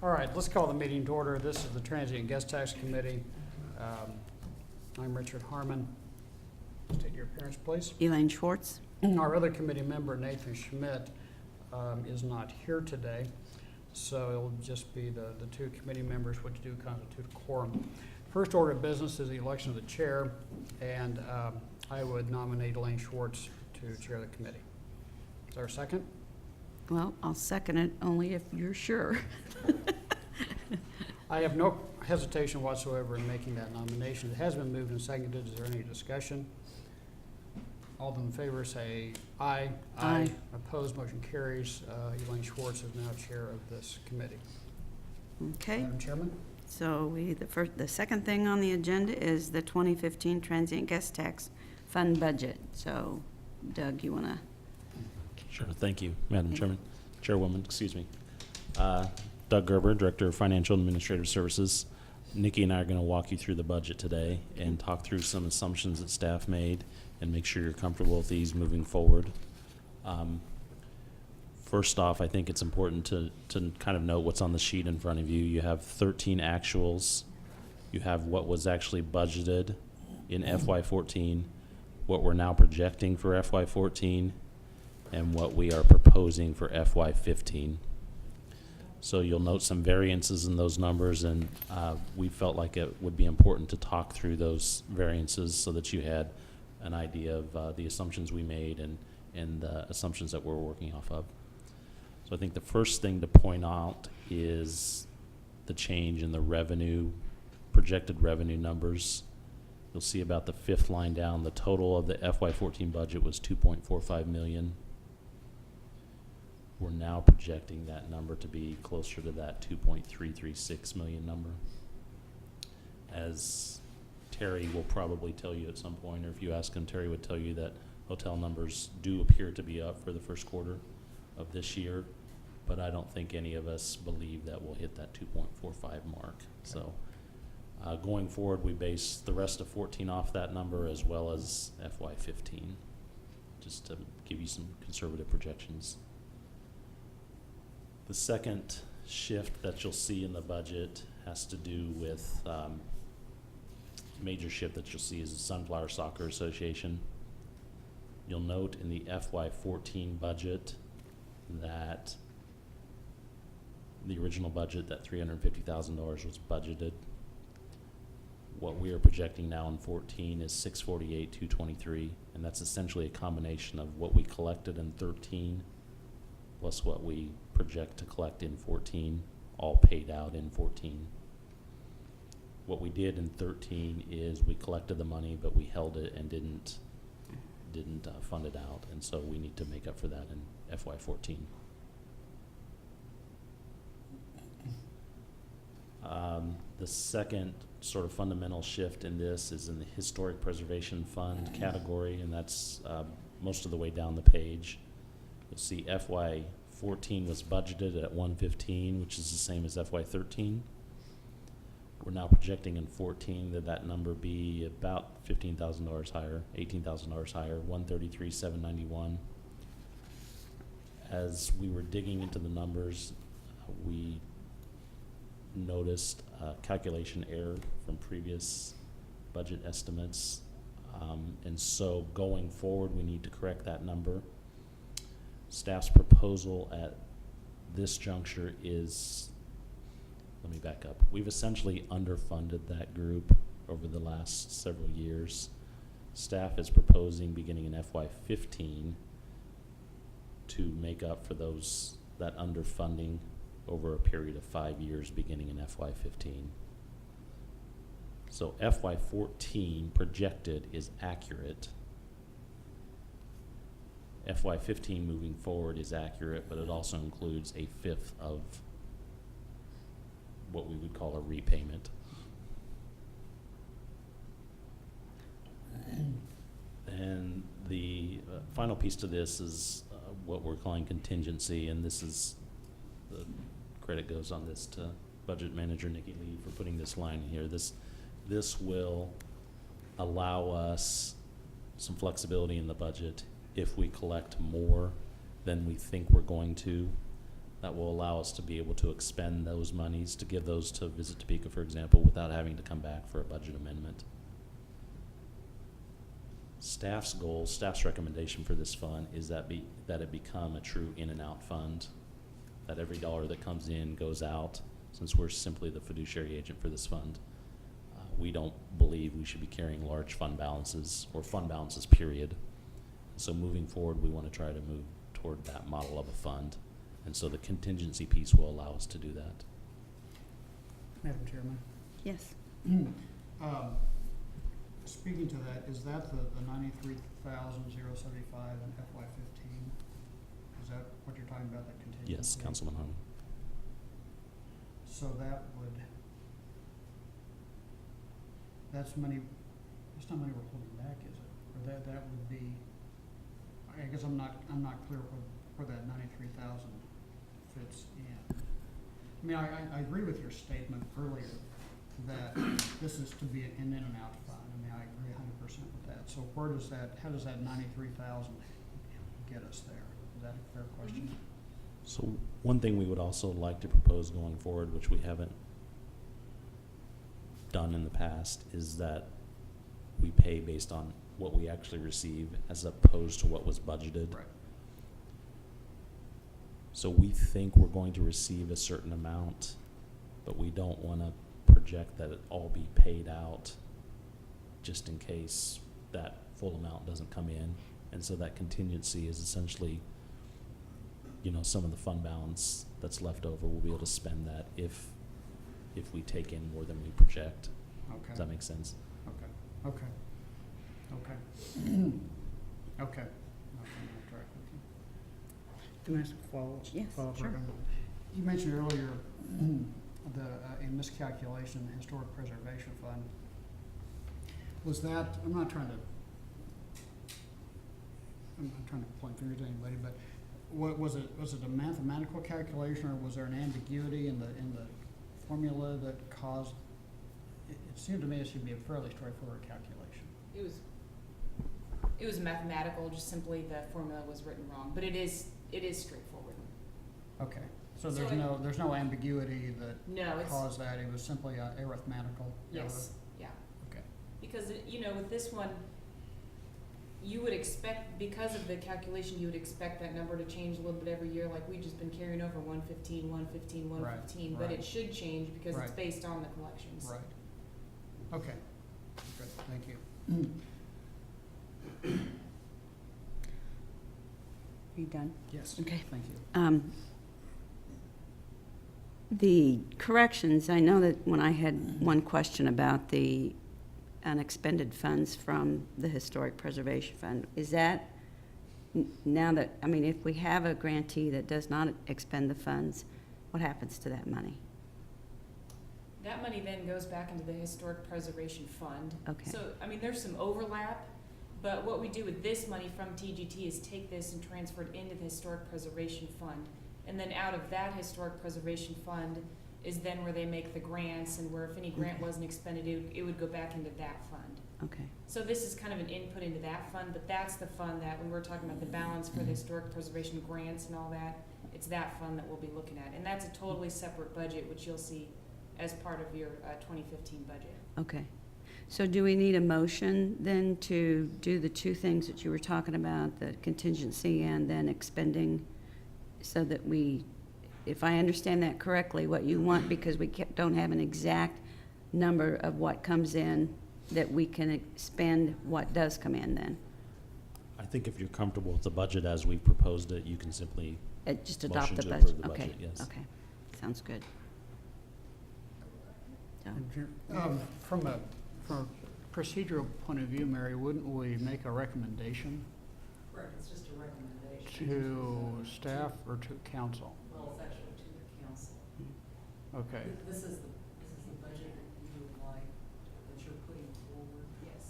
All right, let's call the meeting to order. This is the Transeint Guest Tax Committee. I'm Richard Harmon. State your appearance, please. Elaine Schwartz. Our other committee member, Nathan Schmidt, is not here today, so it'll just be the two committee members, which do constitute a quorum. First order of business is the election of the chair, and I would nominate Elaine Schwartz to chair the committee. Is there a second? Well, I'll second it only if you're sure. I have no hesitation whatsoever in making that nomination. It has been moved and seconded. Is there any discussion? All in favor say aye. Aye. Opposed, motion carries. Elaine Schwartz is now chair of this committee. Okay, Madam Chairman? so the second thing on the agenda is the 2015 Transeint Guest Tax Fund budget. So, Doug, you want to? Sure, thank you, Madam Chairwoman, excuse me. Doug Gerber, Director of Financial and Administrative Services. Nikki and I are going to walk you through the budget today and talk through some assumptions that staff made and make sure you're comfortable with these moving forward. First off, I think it's important to kind of note what's on the sheet in front of you. You have 13 actuals. You have what was actually budgeted in FY14, what we're now projecting for FY14, and what we are proposing for FY15. So you'll note some variances in those numbers, and we felt like it would be important to talk through those variances so that you had an idea of the assumptions we made and the assumptions that we're working off of. So I think the first thing to point out is the change in the revenue, projected revenue numbers. You'll see about the fifth line down, the total of the FY14 budget was $2.45 million. We're now projecting that number to be closer to that 2.336 million number. As Terry will probably tell you at some point, or if you ask him, Terry would tell you that hotel numbers do appear to be up for the first quarter of this year, but I don't think any of us believe that we'll hit that 2.45 mark. So going forward, we base the rest of 14 off that number as well as FY15, just to give you some conservative projections. The second shift that you'll see in the budget has to do with major shift that you'll see is the Sunflower Soccer Association. You'll note in the FY14 budget that the original budget, that $350,000 was budgeted. What we are projecting now in 14 is $648,223, and that's essentially a combination of what we collected in 13 plus what we project to collect in 14, all paid out in 14. What we did in 13 is we collected the money, but we held it and didn't fund it out, and so we need to make up for that in FY14. The second sort of fundamental shift in this is in the Historic Preservation Fund category, and that's most of the way down the page. You'll see FY14 was budgeted at $115, which is the same as FY13. We're now projecting in 14 that number be about $15,000 higher, $18,000 higher, $133,791. As we were digging into the numbers, we noticed a calculation error from previous budget estimates, and so going forward we need to correct that number. Staff's proposal at this juncture is, let me back up, we've essentially underfunded that group over the last several years. Staff is proposing beginning in FY15 to make up for that underfunding over a period of 5 years beginning in FY15. So FY14 projected is accurate. FY15 moving forward is accurate, but it also includes a fifth of what we would call a repayment. And the final piece to this is what we're calling contingency, and this is, the credit goes on this to Budget Manager Nikki Lee for putting this line in here. This will allow us some flexibility in the budget if we collect more than we think we're going to. that will allow us to be able to expend those monies, to give those to Visit Topeka, for example, without having to come back for a budget amendment. Staff's goal, staff's recommendation for this fund is that it become a true in and out fund, that every dollar that comes in goes out, since we're simply the fiduciary agent for this fund. We don't believe we should be carrying large fund balances, or fund balances, period. So moving forward, we want to try to move toward that model of a fund. And so the contingency piece will allow us to do that. Madam Chairman. Yes. Speaking to that, is that the 93,075 in FY15? Is that what you're talking about, that contingency? Yes, Councilman Harmon. So that would, that's money, it's not money we're holding back, is it? Or that would be, I guess I'm not clear where that 93,000 fits in. I mean, I agree with your statement earlier that this is to be an in and out fund. I mean, I agree 100% with that. So how does that 93,000 get us there? Is that a fair question? So one thing we would also like to propose going forward, which we haven't done in the past, is that we pay based on what we actually receive as opposed to what was budgeted. Right. So we think we're going to receive a certain amount, but we don't want to project that it all be paid out just in case that full amount doesn't come in. And so that contingency is essentially, some of the fund balance that's left over, we'll be able to spend that if we take in more than we project. Okay. Does that make sense? Okay. Okay. Okay. Okay. I'm track with you. Can I ask a follow-up? Yes, sure. You mentioned earlier a miscalculation in the Historic Preservation Fund. Was that, I'm not trying to point fingers at anybody, but was it a mathematical calculation, or was there an ambiguity in the formula that caused? It seemed to me it should be a fairly straightforward calculation. It was mathematical, just simply the formula was written wrong, but it is straightforward. Okay, so there's no ambiguity that No, caused that. It was simply arithmetical error. yes, yeah. Okay. Because, with this one, you would expect, because of the calculation, you would expect that number to change a little bit every year, like we've just been carrying over 115, 115, 115, but right. it should change because it's Right. based on the collections. Right. Okay. Good. Thank you. Are you done? Yes. Okay. Thank you. The corrections, I know that when I had one question about the unexpended funds from the Historic Preservation Fund, is that now that, if we have a grantee that does not expend the funds, what happens to that money? That money then goes back into the Historic Preservation Fund. Okay. So, there's some overlap, but what we do with this money from TGT is take this and transfer it into the Historic Preservation Fund. And then out of that Historic Preservation Fund is then where they make the grants, and where if any grant Okay. wasn't expended, it would go back into that fund. Okay, So this is kind of an input into that fund, but that's the fund that, when we're talking about the balance for the historic preservation grants and all that, it's that fund that we'll be looking at. And that's a totally separate budget, which you'll see as part of your 2015 budget. okay. So do we need a motion then to do the two things that you were talking about, the contingency and then expending, so that we, if I understand that correctly, what you want, because we don't have an exact number of what comes in, that we can expend what does come in then? I think if you're comfortable with the budget as we proposed it, you can simply Just adopt motion the to budget? approve the Okay, budget, yes. okay, sounds good. So, From a procedural point of view, Mary, wouldn't we make a recommendation Correct, it's just a recommendation. to staff or to council? Well, it's actually to the council. Okay. This is the budget that you would like, that you're putting forward? Yes.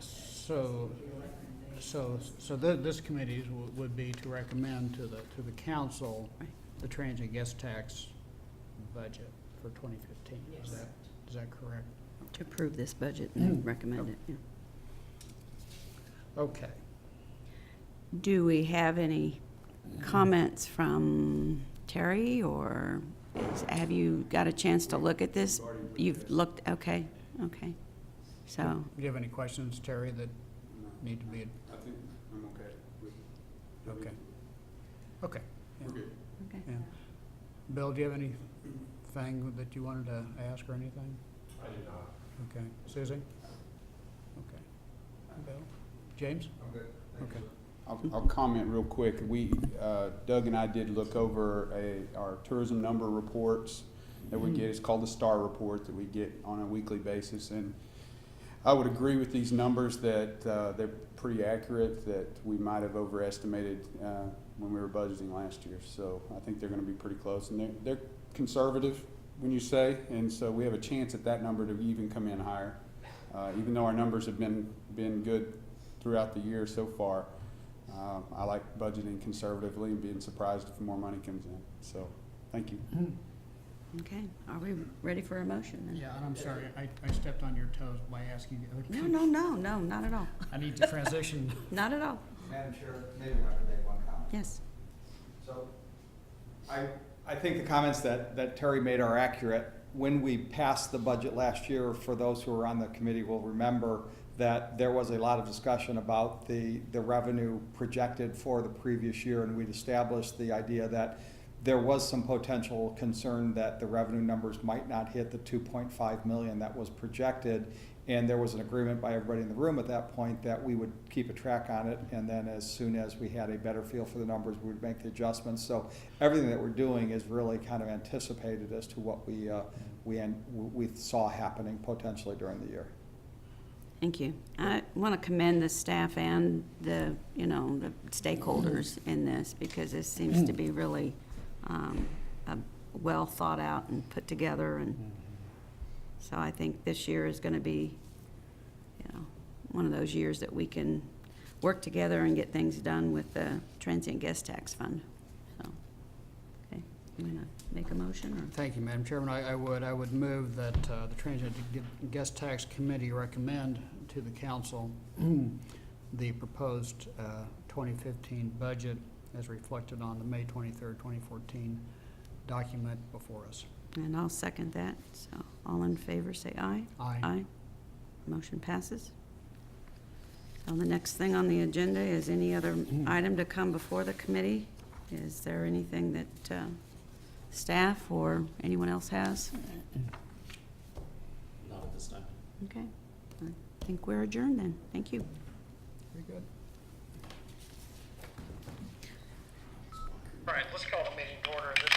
So, Your recommendation. this committee's would be to recommend to the council Right. the Transeint Guest Tax budget for 2015. Yes. Is that correct? to approve this budget and recommend it, yeah. Okay. Do we have any comments from Terry, or have you got a chance to look at this? You've looked, okay, okay. So, Do you have any questions, Terry, that need to be, I think I'm okay with. okay? Okay. Yeah. We're good. okay. Yeah. Bill, do you have anything that you wanted to ask or anything? I do not. Okay. Susie? Okay. Bill? James? I'm good. Okay. I'll comment real quick. Doug and I did look over our tourism number reports that we get. It's called the STAR report that we get on a weekly basis. And I would agree with these numbers that they're pretty accurate, that we might have overestimated when we were budgeting last year. So I think they're going to be pretty close. And they're conservative, when you say, and so we have a chance at that number to even come in higher. Even though our numbers have been good throughout the year so far. I like budgeting conservatively and being surprised if more money comes in. So, thank you. Okay, are we ready for a motion then? Yeah, and I'm sorry, I stepped on your toes by asking you. No, not at all. I need to transition. Not at all. Madam Chair, maybe I could make one comment. Yes. So, I think the comments that Terry made are accurate. When we passed the budget last year, for those who were on the committee will remember that there was a lot of discussion about the revenue projected for the previous year, and we'd established the idea that there was some potential concern that the revenue numbers might not hit the 2.5 million that was projected, and there was an agreement by everybody in the room at that point that we would keep a track on it, and then as soon as we had a better feel for the numbers, we would make the adjustments. So everything that we're doing is really kind of anticipated as to what we saw happening potentially during the year. Thank you. I want to commend the staff and the stakeholders in this, because this seems to be really a well thought out and put together, and so I think this year is going to be, one of those years that we can work together and get things done with the Transeint Guest Tax Fund. So, okay, you want to make a motion, or? Thank you, Madam Chairman. I would move that the Transeint Guest Tax Committee recommend to the council the proposed 2015 budget as reflected on the May 23rd, 2014 document before us. And I'll second that. So all in favor, say aye. Aye. Aye. Motion passes. So the next thing on the agenda is any other item to come before the committee. Is there anything that staff or anyone else has? Not at this time. Okay. I think we're adjourned then. Thank you. Very good. All right, let's call the meeting to order. This